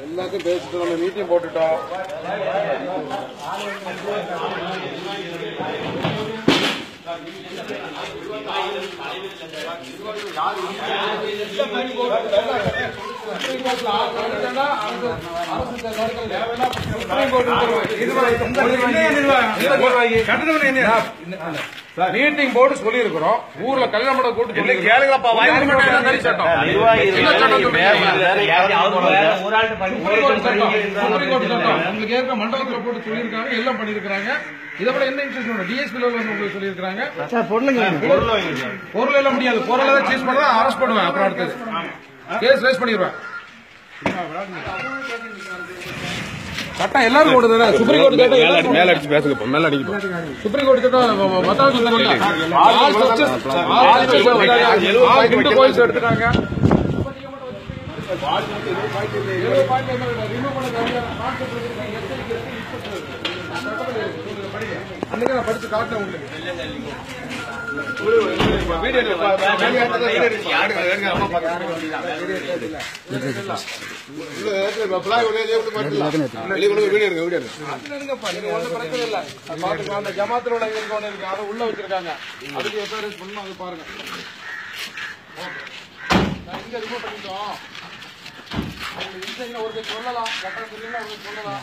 எல்லாத்தையும் பேசிட்டு நம்ம மீட்டிங் போட்டுட்டோம். மீட்டிங் போட்டு சொல்லி இருக்கிறோம். ஊர்ல கல்யாணம் பண்ண கூட்டு கேளுங்கப்பா. உங்களுக்கு ஏற்க மண்டலத்தில் போட்டு சொல்லியிருக்காங்க, எல்லாம் பண்ணிருக்காங்க. இதை விட என்ன இன்ஸ்ட்ரக்ஷன் டிஎஸ்பி லெவலில் உங்களுக்கு சொல்லியிருக்காங்க. பொருள் எல்லாம் முடியாது, பொருள் ஏதாவது சீஸ் பண்ணா அரெஸ்ட் பண்ணுவேன். அப்புறம் அடுத்தது கேஸ் ரைஸ் பண்ணிடுவேன். சட்டம் எல்லாரும் ஓடுது. சுப்ரீம் கோர்ட் கேட்ட மேல அடிச்சு பேசுங்க. மேல அடிக்கும் சுப்ரீம் கோர்ட் கேட்ட கோயில்ஸ் எடுத்துட்டாங்க. அன்னைக்கு நான் படிச்சு காட்டினேன் உங்களுக்கு. ஜமாத்துல அதை உள்ள வச்சிருக்காங்க. அதுக்கு எஃப்ஐஆர் பண்ணணும். அது பாருங்க. இங்க ரிமூவ் பண்ணிட்டோம். ஒரு சொல்லலாம், கட்டணம் சொல்லலாம், சொல்லலாம்.